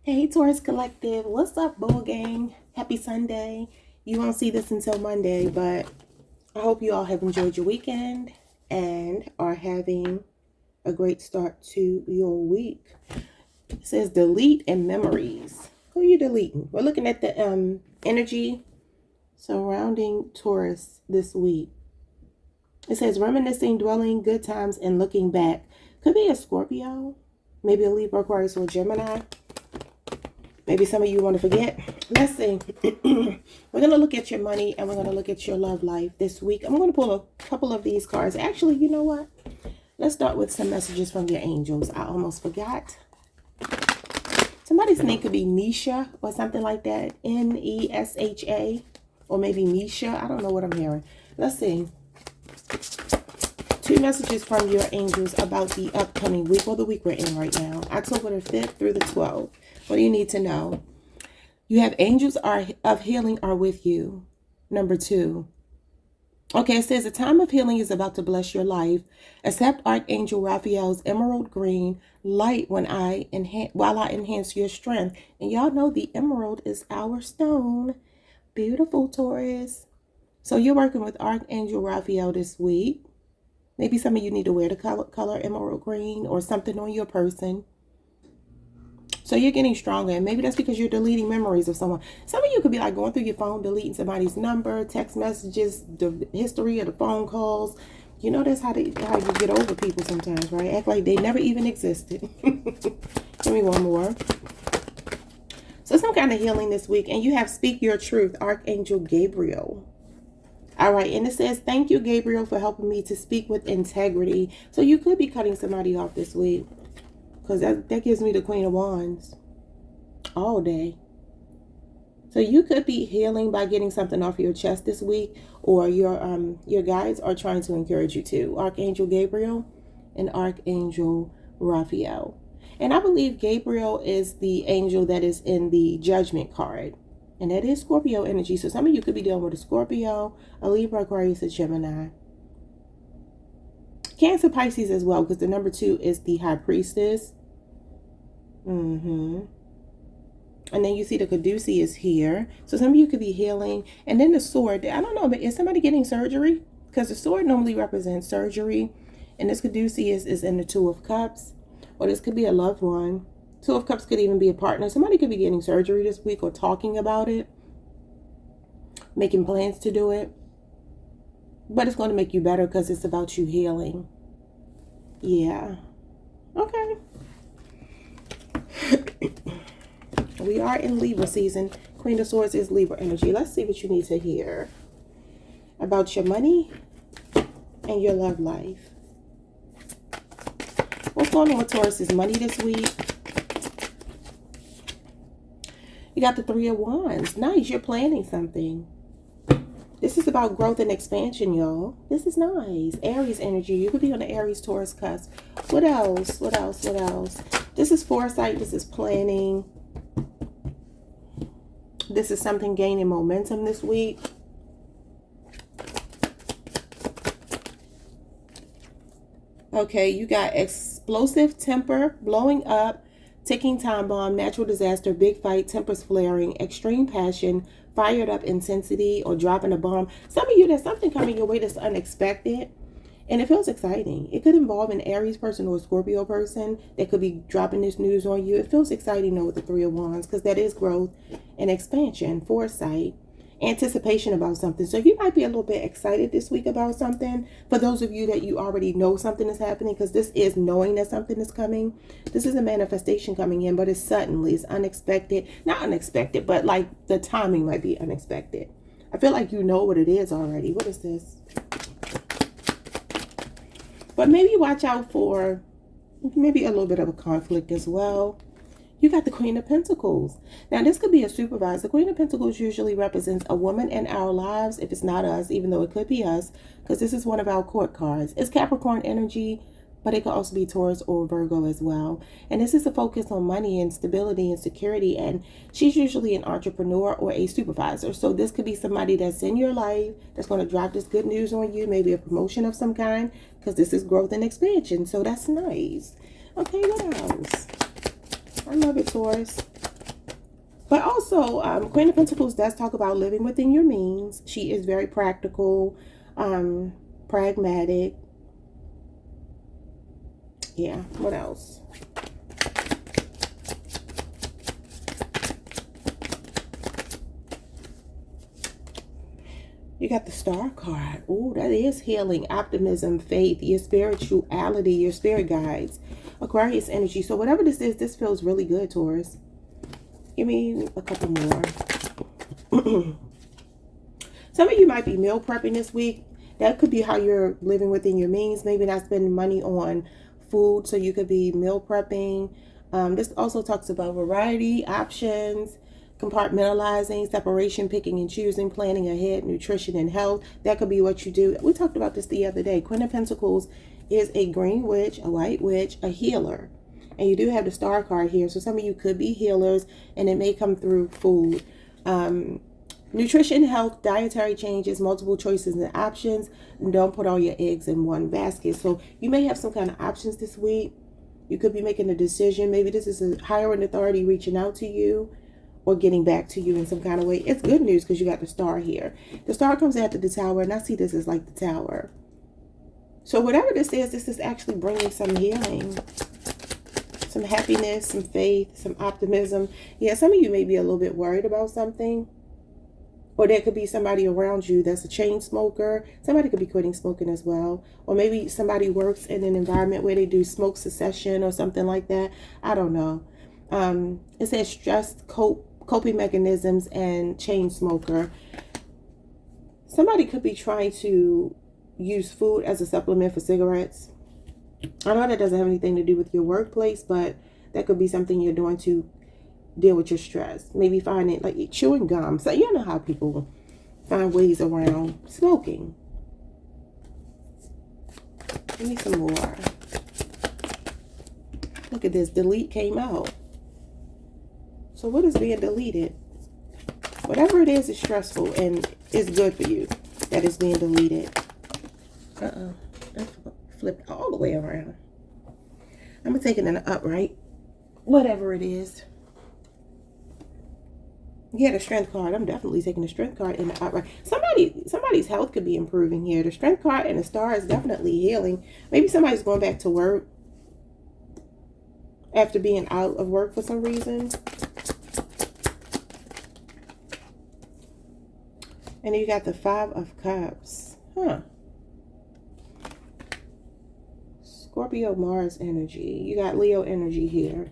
Hey Taurus Collective, what's up, Bull Gang? Happy Sunday. You won't see this until Monday, but I hope you all have enjoyed your weekend and are having a great start to your week. It says delete and memories. Who are you deleting? We're looking at the energy surrounding Taurus this week. It says reminiscing, dwelling, good times, and looking back. Could be a Scorpio, maybe a Libra, Aquarius, or Gemini. Maybe some of you want to forget. Let's see. We're going to look at your money and we're going to look at your love life this week. I'm going to pull a couple of these cards. Actually, you know what? Let's start with some messages from your angels. I almost forgot. Somebody's name could be Nisha or something like that. Nesha. Or maybe Nisha. I don't know what I'm hearing. Let's see. 2 messages from your angels about the upcoming week, or the week we're in right now. October the 5th through the 12th. What do you need to know? You have angels of healing are with you. Number 2. Okay, it says a time of healing is about to bless your life. Accept Archangel Raphael's emerald green light while I enhance your strength. And y'all know the emerald is our stone. Beautiful, Taurus. So you're working with Archangel Raphael this week. Maybe some of you need to wear the color emerald green or something on your person. So you're getting stronger. And maybe that's because you're deleting memories of someone. Some of you could be like going through your phone, deleting somebody's number, text messages, the history of the phone calls. You know that's how you get over people sometimes, right? Act like they never even existed. Give me one more. So some kind of healing this week. And you have Speak Your Truth, Archangel Gabriel. All right, and it says, thank you, Gabriel, for helping me to speak with integrity. So you could be cutting somebody off this week, because that gives me the Queen of Wands all day. So you could be healing by getting something off your chest this week, or your guides are trying to encourage you to. Archangel Gabriel and Archangel Raphael. And I believe Gabriel is the angel that is in the Judgment card. And that is Scorpio energy. So some of you could be dealing with a Scorpio, a Libra, Aquarius, a Gemini. Cancer, Pisces as well, because the number 2 is the High Priestess. And then you see the Caduceus is here. So some of you could be healing. And then the Sword. I don't know, but is somebody getting surgery? Because the Sword normally represents surgery. And this Caduceus is in the 2 of Cups. Or this could be a loved one. 2 of Cups could even be a partner. Somebody could be getting surgery this week or talking about it. Making plans to do it. But it's going to make you better because it's about you healing. Yeah. Okay. We are in Libra season. Queen of Swords is Libra energy. Let's see what you need to hear about your money and your love life. What's going on with Taurus's money this week? You got the 3 of Wands. Nice. You're planning something. This is about growth and expansion, y'all. This is nice. Aries energy. You could be on the Aries-Taurus cusp. What else? What else? What else? This is foresight. This is planning. This is something gaining momentum this week. Okay, you got explosive temper, blowing up, ticking time bomb, natural disaster, big fight, tempers flaring, extreme passion, fired up intensity, or dropping a bomb. Some of you, there's something coming your way that's unexpected, and it feels exciting. It could involve an Aries person or a Scorpio person that could be dropping this news on you. It feels exciting, though, with the 3 of Wands, because that is growth and expansion, foresight, anticipation about something. So you might be a little bit excited this week about something. For those of you that you already know something is happening, because this is knowing that something is coming. This is a manifestation coming in, but it's suddenly, it's unexpected. Not unexpected, but like the timing might be unexpected. I feel like you know what it is already. What is this? But maybe watch out for maybe a little bit of a conflict as well. You got the Queen of Pentacles. Now, this could be a supervisor. The Queen of Pentacles usually represents a woman in our lives, if it's not us, even though it could be us, because this is one of our court cards. It's Capricorn energy, but it could also be Taurus or Virgo as well. And this is a focus on money and stability and security, and she's usually an entrepreneur or a supervisor. So this could be somebody that's in your life that's going to drop this good news on you, maybe a promotion of some kind, because this is growth and expansion. So that's nice. Okay, what else? I love it, Taurus. But also, Queen of Pentacles does talk about living within your means. She is very practical, pragmatic. Yeah, what else? You got the Star card. Oh, that is healing, optimism, faith, your spirituality, your spirit guides, Aquarius energy. So whatever this is, this feels really good, Taurus. Give me a couple more. Some of you might be meal prepping this week. That could be how you're living within your means. Maybe not spending money on food, so you could be meal prepping. This also talks about variety, options, compartmentalizing, separation, picking and choosing, planning ahead, nutrition and health. That could be what you do. We talked about this the other day. Queen of Pentacles is a green witch, a white witch, a healer. And you do have the Star card here. So some of you could be healers, and it may come through food. Nutrition, health, dietary changes, multiple choices and options. And don't put all your eggs in one basket. So you may have some kind of options this week. You could be making a decision. Maybe this is a higher authority reaching out to you or getting back to you in some kind of way. It's good news because you got the Star here. The Star comes after the Tower, and I see this as like the Tower. So whatever this is actually bringing some healing, some happiness, some faith, some optimism. Yeah, some of you may be a little bit worried about something. Or there could be somebody around you that's a chain smoker. Somebody could be quitting smoking as well. Or maybe somebody works in an environment where they do smoke cessation or something like that. I don't know. It says stress, coping mechanisms, and chain smoker. Somebody could be trying to use food as a supplement for cigarettes. I know that doesn't have anything to do with your workplace, but that could be something you're doing to deal with your stress. Maybe finding like chewing gum. So you know how people find ways around smoking. Give me some more. Look at this. Delete came out. So what is being deleted? Whatever it is stressful and it's good for you that is being deleted. That flipped all the way around. I'm gonna take it in the upright. Whatever it is. Yeah, the Strength card. I'm definitely taking the Strength card in the upright. Somebody's health could be improving here. The Strength card and the Star is definitely healing. Maybe somebody's going back to work after being out of work for some reason. And then you got the Five of Cups. Scorpio, Mars energy. You got Leo energy here.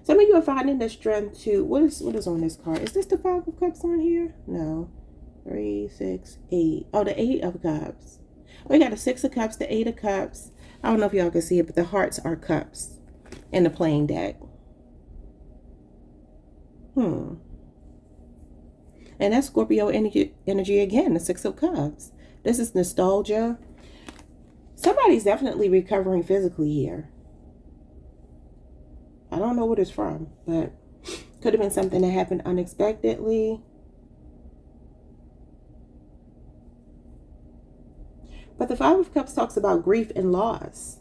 Some of you are finding the strength to... What is on this card? Is this the Five of Cups on here? No. 3, 6, 8. Oh, the Eight of Cups. We got the Six of Cups, the Eight of Cups. I don't know if y'all can see it, but the hearts are cups in the playing deck. And that's Scorpio energy again, the Six of Cups. This is nostalgia. Somebody's definitely recovering physically here. I don't know what it's from, but could have been something that happened unexpectedly. But the Five of Cups talks about grief and loss.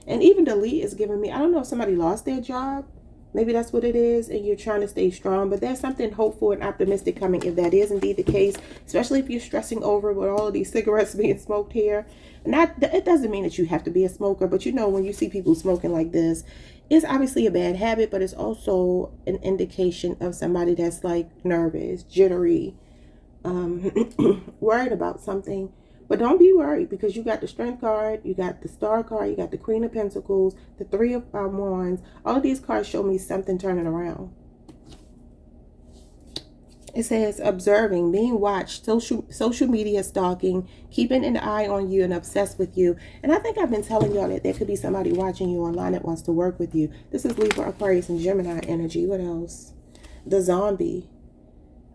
And even delete is giving me, I don't know if somebody lost their job. Maybe that's what it is, and you're trying to stay strong. But there's something hopeful and optimistic coming if that is indeed the case, especially if you're stressing over with all of these cigarettes being smoked here. It doesn't mean that you have to be a smoker, but you know, when you see people smoking like this, it's obviously a bad habit, but it's also an indication of somebody that's like nervous, jittery, worried about something. But don't be worried, because you got the Strength card, you got the Star card, you got the Queen of Pentacles, the Three of Wands. All of these cards show me something turning around. It says observing, being watched, social media stalking, keeping an eye on you and obsessed with you. And I think I've been telling y'all that there could be somebody watching you online that wants to work with you. This is Libra, Aquarius, and Gemini energy. What else? The Zombie.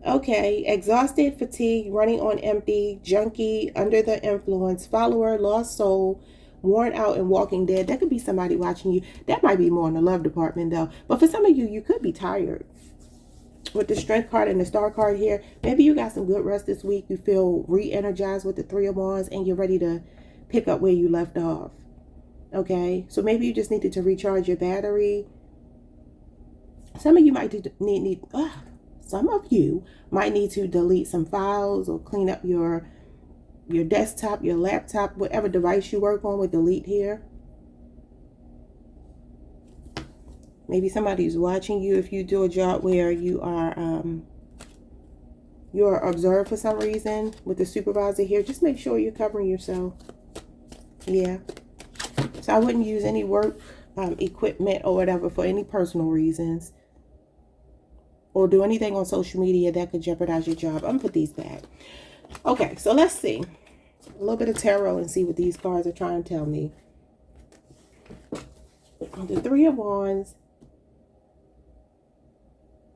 Okay, exhausted, fatigued, running on empty, junkie, under the influence, follower, lost soul, worn out, and walking dead. That could be somebody watching you. That might be more in the love department though. But for some of you, you could be tired. With the Strength card and the Star card here, maybe you got some good rest this week. You feel re-energized with the Three of Wands, and you're ready to pick up where you left off. Okay, so maybe you just needed to recharge your battery. Some of you might some of you might need to delete some files or clean up your desktop, your laptop, whatever device you work on with delete here. Maybe somebody's watching you. If you do a job where you're observed for some reason with the supervisor here, just make sure you're covering yourself. Yeah. So I wouldn't use any work equipment or whatever for any personal reasons, or do anything on social media that could jeopardize your job. I'm gonna put these back. Okay, so let's see a little bit of tarot and see what these cards are trying to tell me. The Three of Wands,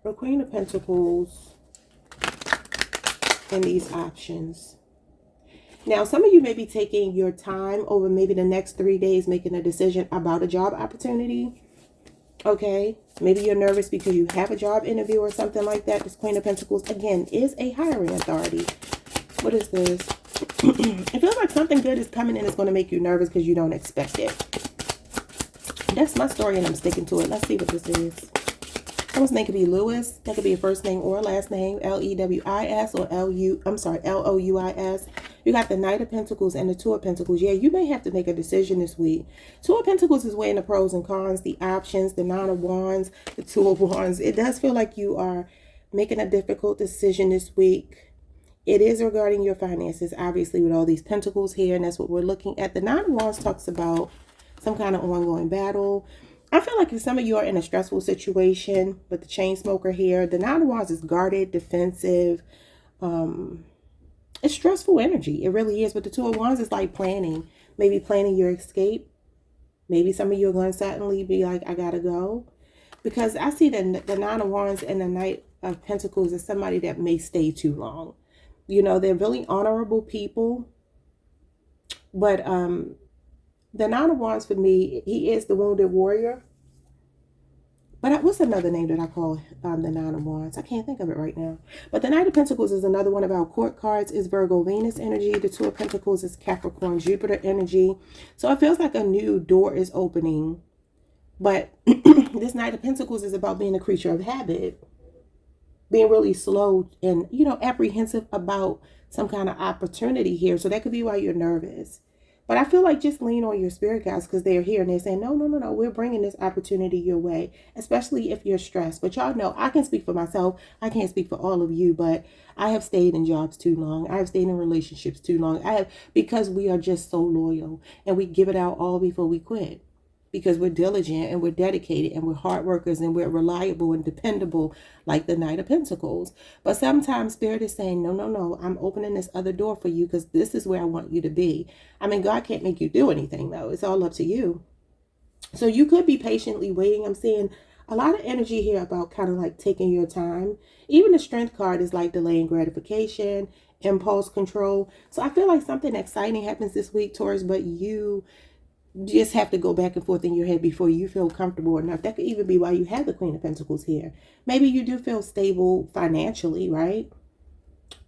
the Queen of Pentacles, and these options. Now, some of you may be taking your time over maybe the next 3 days making a decision about a job opportunity. Okay, maybe you're nervous because you have a job interview or something like that. This Queen of Pentacles, again, is a hiring authority. What is this? It feels like something good is coming and it's going to make you nervous because you don't expect it. That's my story and I'm sticking to it. Let's see what this is. Someone's name could be Lewis. That could be a first name or a last name. Lewis or Louis. You got the Knight of Pentacles and the Two of Pentacles. Yeah, you may have to make a decision this week. Two of Pentacles is weighing the pros and cons, the options, the Nine of Wands, the Two of Wands. It does feel like you are making a difficult decision this week. It is regarding your finances, obviously, with all these pentacles here, and that's what we're looking at. The Nine of Wands talks about some kind of ongoing battle. I feel like if some of you are in a stressful situation with the chain smoker here, the Nine of Wands is guarded, defensive. It's stressful energy. It really is. But the Two of Wands is like planning. Maybe planning your escape. Maybe some of you are going to suddenly be like, I got to go. Because I see the Nine of Wands and the Knight of Pentacles as somebody that may stay too long. You know, they're really honorable people. But the Nine of Wands for me, he is the wounded warrior. But what's another name that I call the Nine of Wands? I can't think of it right now. But the Knight of Pentacles is another one about court cards. Is Virgo Venus energy. The Two of Pentacles is Capricorn Jupiter energy. So it feels like a new door is opening. But this Knight of Pentacles is about being a creature of habit. Being really slow and, you know, apprehensive about some kind of opportunity here. So that could be why you're nervous. But I feel like just lean on your spirit guides because they're here and they're saying, no, we're bringing this opportunity your way, especially if you're stressed. But y'all know, I can speak for myself. I can't speak for all of you, but I have stayed in jobs too long. I have stayed in relationships too long. Because we are just so loyal and we give it out all before we quit. Because we're diligent and we're dedicated and we're hard workers and we're reliable and dependable like the Knight of Pentacles. But sometimes Spirit is saying, no, I'm opening this other door for you because this is where I want you to be. I mean, God can't make you do anything though. It's all up to you. So you could be patiently waiting. I'm seeing a lot of energy here about kind of like taking your time. Even the Strength card is like delaying gratification, impulse control. So I feel like something exciting happens this week, Taurus, but you just have to go back and forth in your head before you feel comfortable enough. That could even be why you have the Queen of Pentacles here. Maybe you do feel stable financially, right?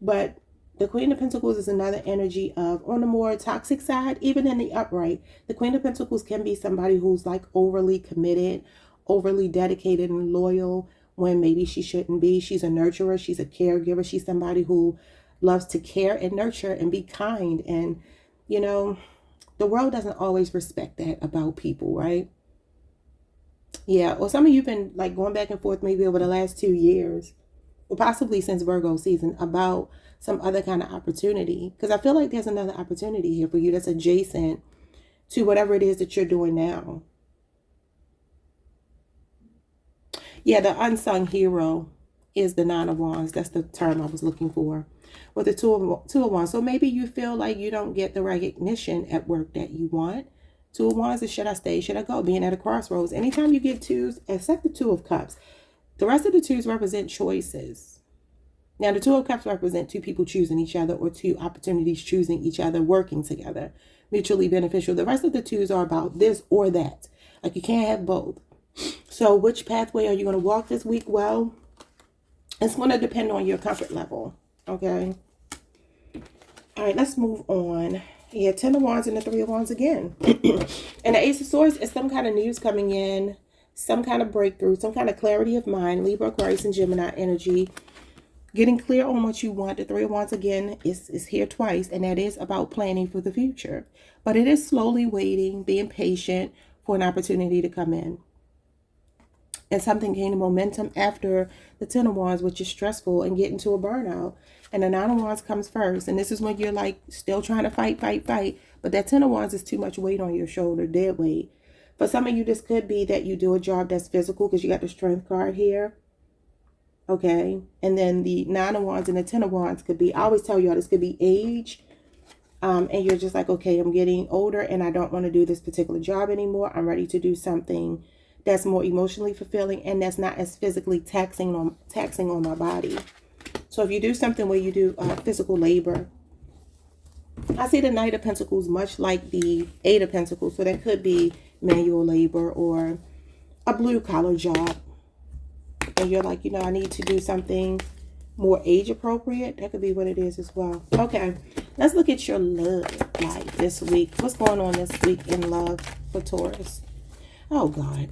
But the Queen of Pentacles is another energy of, on the more toxic side, even in the upright, the Queen of Pentacles can be somebody who's like overly committed, overly dedicated and loyal when maybe she shouldn't be. She's a nurturer. She's a caregiver. She's somebody who loves to care and nurture and be kind. And, you know, the world doesn't always respect that about people, right? Yeah, or some of you have been like going back and forth maybe over the last 2 years, or possibly since Virgo season, about some other kind of opportunity. Because I feel like there's another opportunity here for you that's adjacent to whatever it is that you're doing now. Yeah, the unsung hero is the Nine of Wands. That's the term I was looking for. With the two of Wands. So maybe you feel like you don't get the recognition at work that you want. Two of Wands is, should I stay? Should I go? Being at a crossroads. Anytime you get twos, except the Two of Cups, the rest of the twos represent choices. Now, the Two of Cups represent two people choosing each other, or two opportunities choosing each other, working together, mutually beneficial. The rest of the twos are about this or that. Like you can't have both. So which pathway are you going to walk this week? Well, it's going to depend on your comfort level. Okay. All right, let's move on. Yeah, 10 of Wands and the 3 of Wands again. And the Ace of Swords is some kind of news coming in some kind of breakthrough, some kind of clarity of mind. Libra, Aquarius, and Gemini energy. Getting clear on what you want. The Three of Wands again is here twice, and that is about planning for the future. But it is slowly waiting, being patient for an opportunity to come in. And something gaining momentum after the Ten of Wands, which is stressful and getting to a burnout. And the Nine of Wands comes first. And this is when you're like still trying to fight. But that Ten of Wands is too much weight on your shoulder, dead weight. For some of you, this could be that you do a job that's physical because you got the Strength card here. Okay. And then the Nine of Wands and the Ten of Wands could be, I always tell y'all, this could be age. And you're just like, okay, I'm getting older and I don't want to do this particular job anymore. I'm ready to do something that's more emotionally fulfilling and that's not as physically taxing on my body. So if you do something where you do physical labor, I see the Knight of Pentacles much like the Eight of Pentacles. So that could be manual labor or a blue collar job. And you're like, you know, I need to do something more age appropriate. That could be what it is as well. Okay, let's look at your love life this week. What's going on this week in love for Taurus? Oh, God.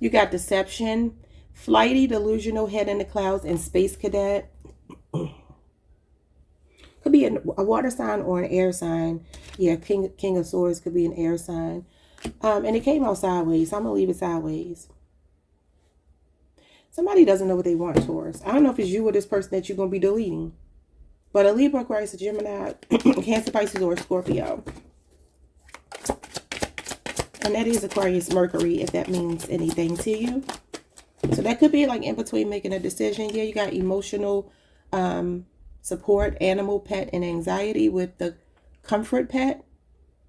You got deception, flighty, delusional, head in the clouds, and space cadet. Could be a water sign or an air sign. Yeah, King of Swords could be an air sign. And it came out sideways, so I'm going to leave it sideways. Somebody doesn't know what they want, Taurus. I don't know if it's you or this person that you're going to be deleting. But a Libra, Aquarius, a Gemini, Cancer, Pisces, or a Scorpio. And that is Aquarius Mercury, if that means anything to you. So that could be like in between making a decision. Yeah, you got emotional support, animal, pet, and anxiety with the comfort pet.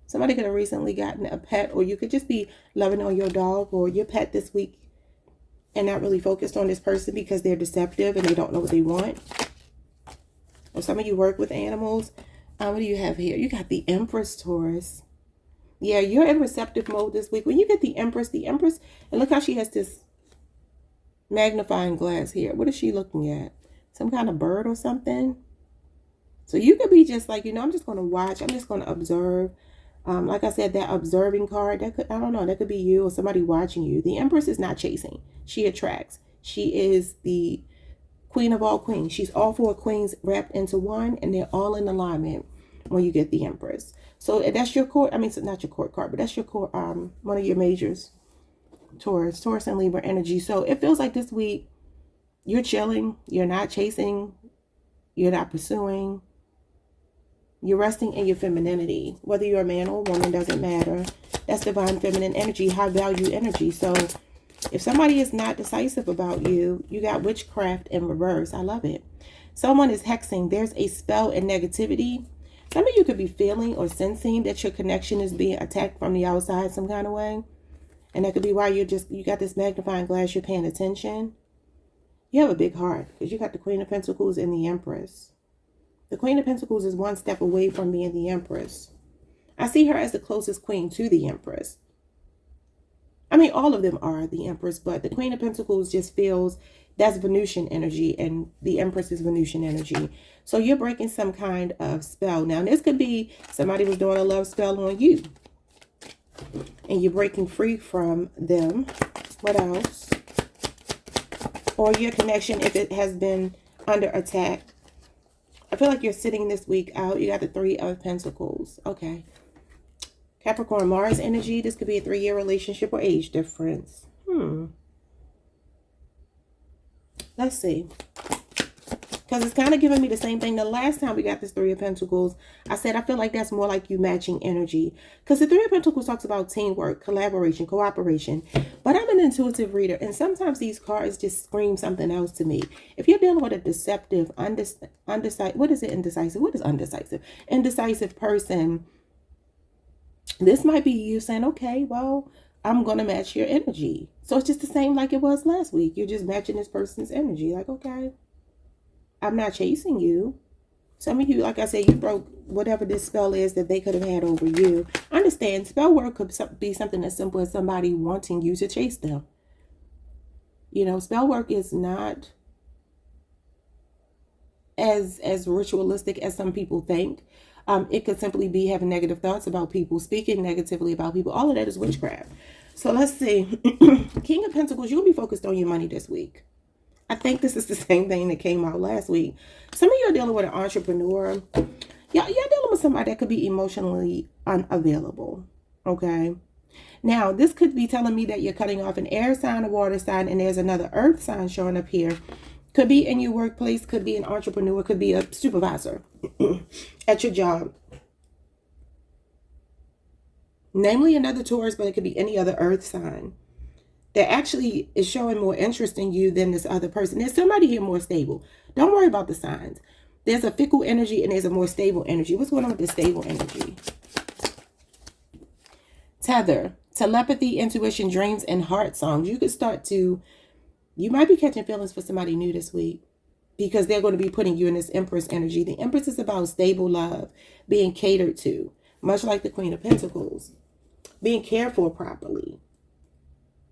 Somebody could have recently gotten a pet, or you could just be loving on your dog or your pet this week and not really focused on this person because they're deceptive and they don't know what they want. Or some of you work with animals. What do you have here? You got the Empress, Taurus. Yeah, you're in receptive mode this week. When you get the Empress, and look how she has this magnifying glass here. What is she looking at? Some kind of bird or something? So you could be just like, you know, I'm just going to watch. I'm just going to observe. Like I said, that observing card, that could, I don't know, that could be you or somebody watching you. The Empress is not chasing. She attracts. She is the queen of all queens. She's all four queens wrapped into one, and they're all in alignment when you get the Empress. So that's your court. I mean, it's not your court card, but that's your court, one of your majors. Taurus and Libra energy. So it feels like this week you're chilling. You're not chasing. You're not pursuing. You're resting in your femininity. Whether you're a man or a woman, doesn't matter. That's divine feminine energy, high value energy. So if somebody is not decisive about you, you got witchcraft in reverse. I love it. Someone is hexing. There's a spell and negativity. Some of you could be feeling or sensing that your connection is being attacked from the outside some kind of way. And that could be why you got this magnifying glass, you're paying attention. You have a big heart because you got the Queen of Pentacles and the Empress. The Queen of Pentacles is one step away from being the Empress. I see her as the closest queen to the Empress. I mean, all of them are the Empress, but the Queen of Pentacles just feels that's Venusian energy, and the Empress is Venusian energy. So you're breaking some kind of spell. Now, this could be somebody was doing a love spell on you, and you're breaking free from them. What else? Or your connection, if it has been under attack. I feel like you're sitting this week out. You got the Three of Pentacles. Okay. Capricorn, Mars energy. This could be a 3-year relationship or age difference. Let's see. Because it's kind of giving me the same thing. The last time we got this Three of Pentacles, I said I feel like that's more like you matching energy. Because the Three of Pentacles talks about teamwork, collaboration, cooperation. But I'm an intuitive reader, and sometimes these cards just scream something else to me. If you're dealing with a deceptive, undecisive, what is it, indecisive? What is undecisive? Indecisive person, this might be you saying, okay, well, I'm going to match your energy. So it's just the same like it was last week. You're just matching this person's energy. Like, okay, I'm not chasing you. Some of you, like I said, you broke whatever this spell is that they could have had over you. Understand, spell work could be something as simple as somebody wanting you to chase them. You know, spell work is not as ritualistic as some people think. It could simply be having negative thoughts about people, speaking negatively about people. All of that is witchcraft. So let's see. King of Pentacles, you'll be focused on your money this week. I think this is the same thing that came out last week. Some of you are dealing with an entrepreneur. You're dealing with somebody that could be emotionally unavailable. Okay. Now, this could be telling me that you're cutting off an air sign, a water sign, and there's another earth sign showing up here. Could be in your workplace, could be an entrepreneur, could be a supervisor at your job. Namely another Taurus, but it could be any other earth sign that actually is showing more interest in you than this other person. There's somebody here more stable. Don't worry about the signs. There's a fickle energy and there's a more stable energy. What's going on with this stable energy? Tether, telepathy, intuition, dreams, and heart songs. You might be catching feelings for somebody new this week because they're going to be putting you in this Empress energy. The Empress is about stable love, being catered to, much like the Queen of Pentacles, being cared for properly.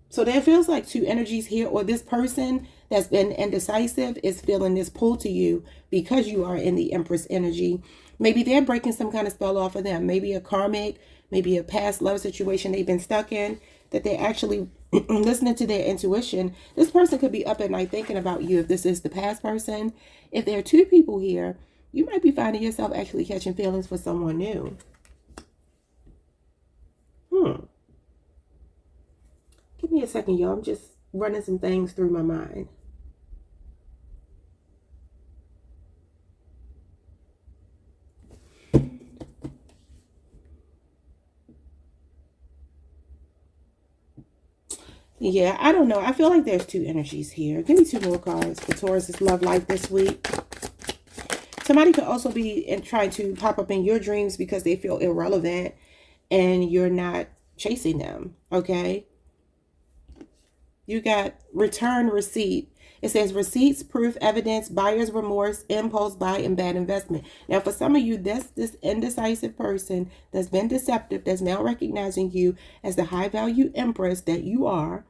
So there feels like two energies here, or this person that's been indecisive is feeling this pull to you because you are in the Empress energy. Maybe they're breaking some kind of spell off of them. Maybe a karmic, maybe a past love situation they've been stuck in, that they're actually listening to their intuition. This person could be up at night thinking about you if this is the past person. If there are two people here, you might be finding yourself actually catching feelings for someone new. Give me a second, y'all. I'm just running some things through my mind. Yeah, I don't know. I feel like there's two energies here. Give me two more cards for Taurus's love life this week. Somebody could also be trying to pop up in your dreams because they feel irrelevant and you're not chasing them, okay? You got return receipt. It says receipts, proof, evidence, buyer's remorse, impulse buy, and bad investment. Now, for some of you, that's this indecisive person that's been deceptive, that's now recognizing you as the high value Empress that you are,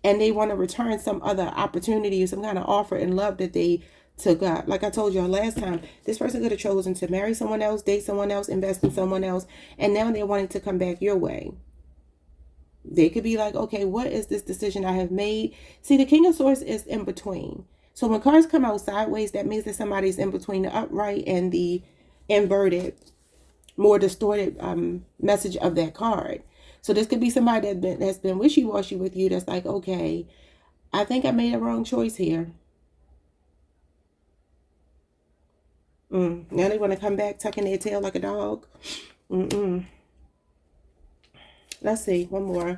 and they want to return some other opportunity or some kind of offer in love that they took up. Like I told y'all last time, this person could have chosen to marry someone else, date someone else, invest in someone else, and now they're wanting to come back your way. They could be like, okay, what is this decision I have made? See, the King of Swords is in between. So when cards come out sideways, that means that somebody's in between the upright and the inverted, more distorted message of that card. So this could be somebody that's been wishy-washy with you, that's like, okay, I think I made a wrong choice here. Now they want to come back tucking their tail like a dog. Let's see, one more.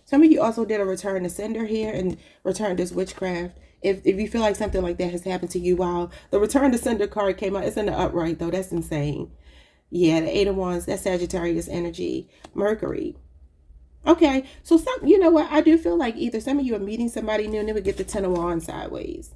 Some of you also did a return to sender here and returned this witchcraft. If you feel like something like that has happened to you, while the return to sender card came out, it's in the upright though. That's insane. Yeah, the Eight of Wands, that's Sagittarius energy. Mercury. Okay, so you know what? I do feel like either some of you are meeting somebody new and they would get the Ten of Wands sideways.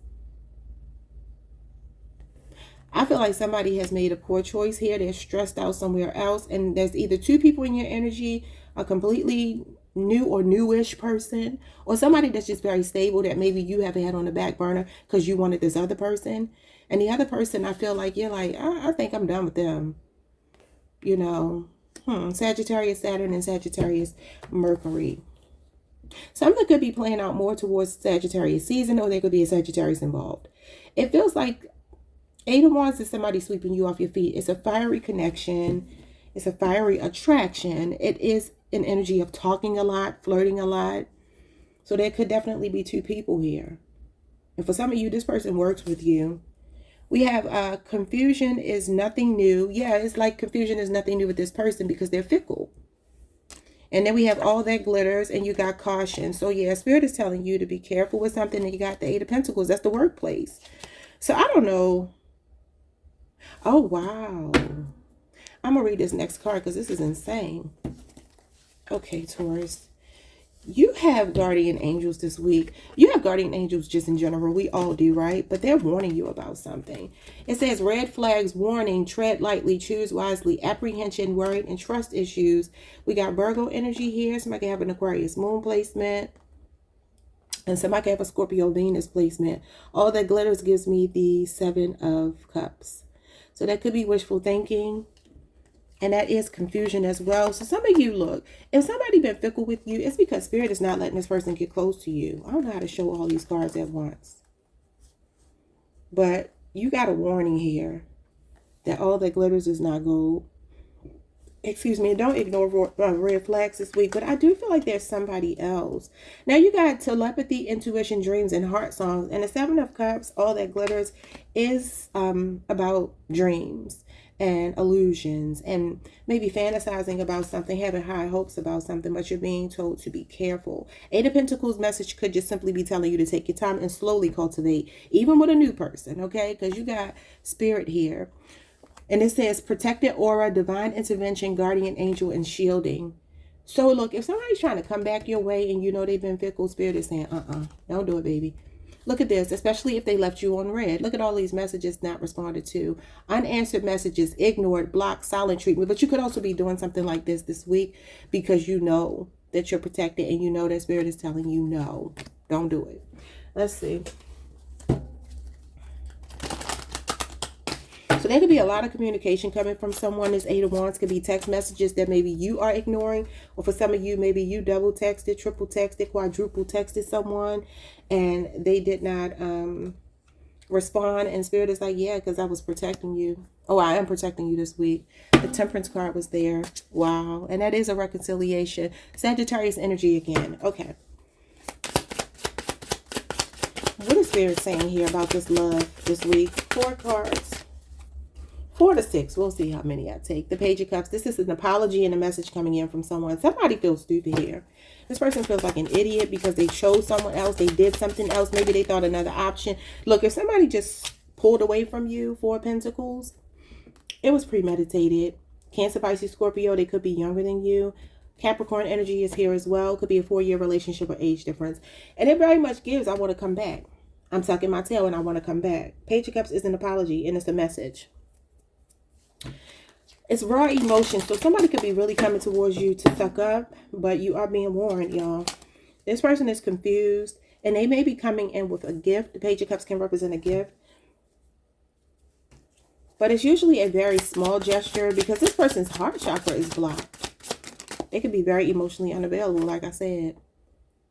I feel like somebody has made a poor choice here. They're stressed out somewhere else. And there's either two people in your energy, a completely new or newish person, or somebody that's just very stable that maybe you have had on the back burner because you wanted this other person. And the other person, I feel like you're like, I think I'm done with them. You know, Sagittarius Saturn and Sagittarius Mercury. Something could be playing out more towards Sagittarius season, or there could be a Sagittarius involved. It feels like Eight of Wands is somebody sweeping you off your feet. It's a fiery connection. It's a fiery attraction. It is an energy of talking a lot, flirting a lot. So there could definitely be two people here. And for some of you, this person works with you. We have confusion is nothing new. Yeah, it's like confusion is nothing new with this person because they're fickle. And then we have all that glitters and you got caution. So yeah, Spirit is telling you to be careful with something. And you got the Eight of Pentacles. That's the workplace. So I don't know. Oh, wow. I'm going to read this next card because this is insane. Okay, Taurus. You have guardian angels this week. You have guardian angels just in general. We all do, right? But they're warning you about something. It says red flags, warning, tread lightly, choose wisely, apprehension, worry, and trust issues. We got Virgo energy here. Somebody can have an Aquarius moon placement. And somebody can have a Scorpio Venus placement. All that glitters gives me the Seven of Cups. So that could be wishful thinking. And that is confusion as well. So some of you, look, if somebody been fickle with you, it's because Spirit is not letting this person get close to you. I don't know how to show all these cards at once. But you got a warning here that all that glitters is not gold. Excuse me, don't ignore red flags this week, but I do feel like there's somebody else. Now you got telepathy, intuition, dreams, and heart songs. And the Seven of Cups, all that glitters, is about dreams and illusions and maybe fantasizing about something, having high hopes about something, but you're being told to be careful. Eight of Pentacles message could just simply be telling you to take your time and slowly cultivate, even with a new person, okay? Because you got Spirit here. And it says protected aura, divine intervention, guardian angel, and shielding. So look, if somebody's trying to come back your way and you know they've been fickle, Spirit is saying, don't do it, baby. Look at this, especially if they left you on red. Look at all these messages not responded to. Unanswered messages, ignored, blocked, silent treatment. But you could also be doing something like this week because you know that you're protected and you know that Spirit is telling you no, don't do it. Let's see. So there could be a lot of communication coming from someone. This Eight of Wands could be text messages that maybe you are ignoring. Or for some of you, maybe you double texted, triple texted, quadruple texted someone. And they did not respond. And Spirit is like, yeah, because I was protecting you. Oh, I am protecting you this week. The Temperance card was there. Wow. And that is a reconciliation. Sagittarius energy again. Okay. What is Spirit saying here about this love this week? 4 cards. 4 to 6. We'll see how many I take. The Page of Cups. This is an apology and a message coming in from someone. Somebody feels stupid here. This person feels like an idiot because they chose someone else. They did something else. Maybe they thought another option. Look, if somebody just pulled away from you, 4 of Pentacles, it was premeditated. Cancer, Pisces, Scorpio, they could be younger than you. Capricorn energy is here as well. Could be a 4-year relationship or age difference. And it very much gives, I want to come back. I'm tucking my tail and I want to come back. Page of Cups is an apology and it's a message. It's raw emotion, so somebody could be really coming towards you to suck up, but you are being warned, y'all. This person is confused, and they may be coming in with a gift. The Page of Cups can represent a gift, but it's usually a very small gesture because this person's heart chakra is blocked. They could be very emotionally unavailable, like I said.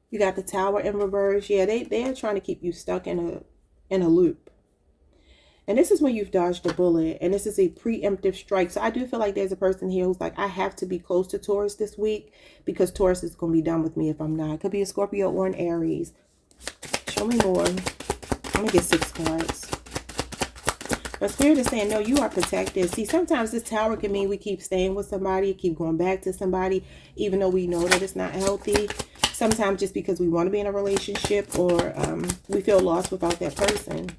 You got the Tower in reverse. Yeah, they are trying to keep you stuck in a loop. And this is when you've dodged a bullet. And this is a preemptive strike. So I do feel like there's a person here who's like, I have to be close to Taurus this week because Taurus is going to be done with me if I'm not. It could be a Scorpio or an Aries. Show me more. I'm going to get 6 cards. But Spirit is saying, no, you are protected. See, sometimes this Tower can mean we keep staying with somebody, keep going back to somebody, even though we know that it's not healthy. Sometimes just because we want to be in a relationship or we feel lost without that person.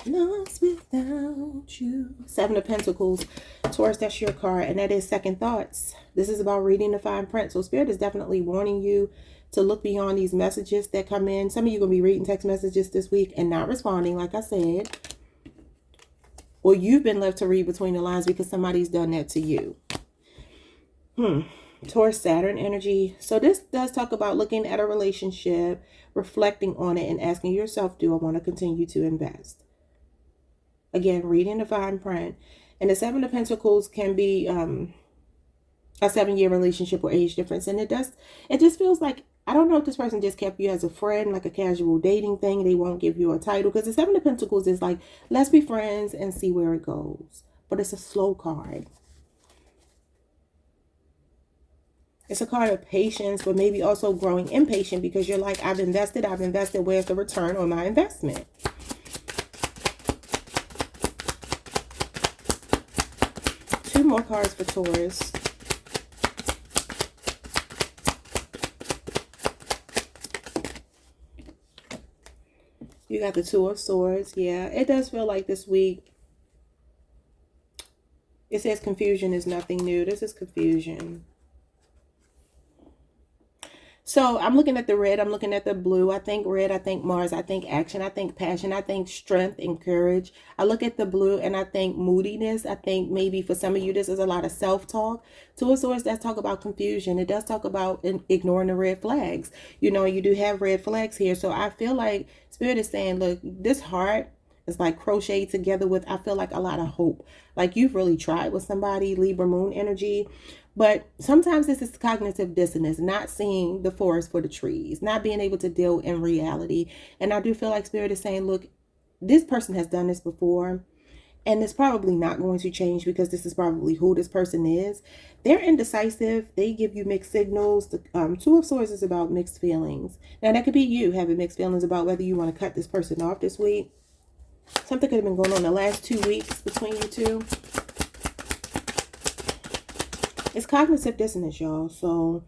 Lost without you. 7 of Pentacles. Taurus, that's your card. And that is second thoughts. This is about reading the fine print. So Spirit is definitely warning you to look beyond these messages that come in. Some of you are going to be reading text messages this week and not responding, like I said. Or you've been left to read between the lines because somebody's done that to you. Taurus, Saturn energy. So this does talk about looking at a relationship, reflecting on it, and asking yourself, do I want to continue to invest? Again, reading the fine print. And the 7 of Pentacles can be a 7-year relationship or age difference. And it just feels like, I don't know if this person just kept you as a friend, like a casual dating thing. They won't give you a title. Because the 7 of Pentacles is like, let's be friends and see where it goes. But it's a slow card. It's a card of patience, but maybe also growing impatient because you're like, I've invested. Where's the return on my investment? More cards for Taurus. You got the 2 of Swords. Yeah, it does feel like this week. It says confusion is nothing new. This is confusion. So I'm looking at the red. I'm looking at the blue. I think red. I think Mars. I think action. I think passion. I think strength and courage. I look at the blue and I think moodiness. I think maybe for some of you, this is a lot of self-talk. 2 of Swords does talk about confusion. It does talk about ignoring the red flags. You know, you do have red flags here. So I feel like Spirit is saying, look, this heart It's like crocheted together with, I feel like, a lot of hope. Like you've really tried with somebody, Libra moon energy. But sometimes this is cognitive dissonance, not seeing the forest for the trees, not being able to deal in reality. And I do feel like Spirit is saying, look, this person has done this before. And it's probably not going to change because this is probably who this person is. They're indecisive. They give you mixed signals. The Two of Swords is about mixed feelings. Now, that could be you having mixed feelings about whether you want to cut this person off this week. Something could have been going on the last 2 weeks between you two. It's cognitive dissonance, y'all. So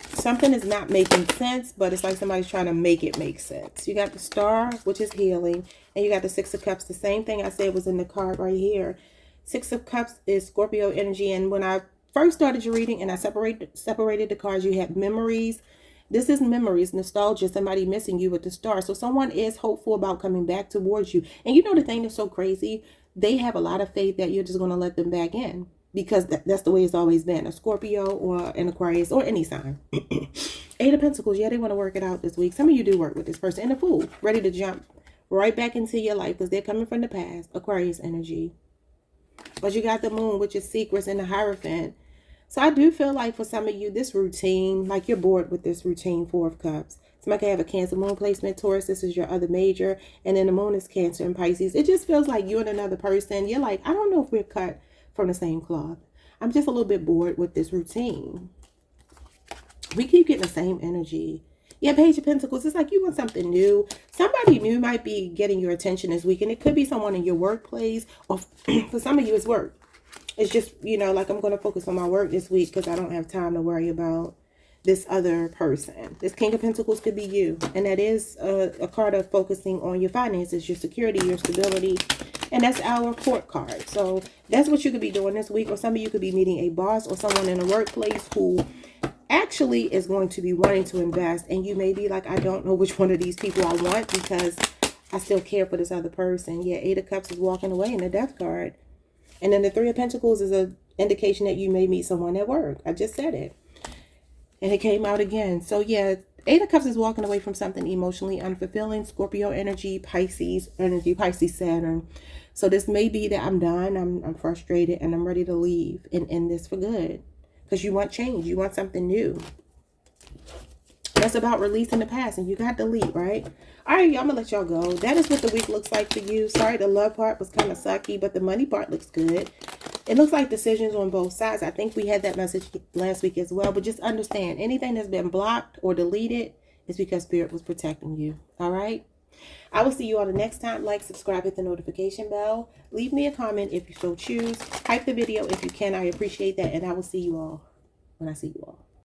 something is not making sense, but it's like somebody's trying to make it make sense. You got the Star, which is healing, and you got the Six of Cups. The same thing I said was in the card right here. Six of Cups is Scorpio energy, and when I first started your reading and I separated the cards, you had memories. This is memories, nostalgia, somebody missing you with the Star. So someone is hopeful about coming back towards you. And you know the thing that's so crazy? They have a lot of faith that you're just going to let them back in. Because that's the way it's always been. A Scorpio or an Aquarius or any sign. Eight of Pentacles. Yeah, they want to work it out this week. Some of you do work with this person. And a Fool. Ready to jump right back into your life because they're coming from the past. Aquarius energy. But you got the Moon, which is secrets, and the Hierophant. So I do feel like for some of you, this routine, like you're bored with this routine. Four of Cups. Somebody can have a Cancer Moon placement. Taurus, this is your other major. And then the Moon is Cancer and Pisces. It just feels like you and another person. You're like, I don't know if we're cut from the same cloth. I'm just a little bit bored with this routine. We keep getting the same energy. Yeah, Page of Pentacles. It's like you want something new. Somebody new might be getting your attention this week. And it could be someone in your workplace. Or for some of you, it's work. It's just, you know, like I'm going to focus on my work this week because I don't have time to worry about this other person. This King of Pentacles could be you. And that is a card of focusing on your finances, your security, your stability. And that's our Court card. So that's what you could be doing this week. Or some of you could be meeting a boss or someone in the workplace who actually is going to be wanting to invest. And you may be like, I don't know which one of these people I want because I still care for this other person. Yeah, Eight of Cups is walking away in the Death card. And then the Three of Pentacles is an indication that you may meet someone at work. I just said it. And it came out again. So yeah, Eight of Cups is walking away from something emotionally unfulfilling. Scorpio energy, Pisces energy, Pisces, Saturn. So this may be that I'm done, I'm frustrated, and I'm ready to leave and end this for good. Because you want change. You want something new. That's about releasing the past. And you got delete, right? All right, y'all, I'm going to let y'all go. That is what the week looks like for you. Sorry, the love part was kind of sucky, but the money part looks good. It looks like decisions on both sides. I think we had that message last week as well. But just understand, anything that's been blocked or deleted is because Spirit was protecting you. All right? I will see you all the next time. Like, subscribe, hit the notification bell. Leave me a comment if you so choose. Hype the video if you can. I appreciate that. And I will see you all when I see you all.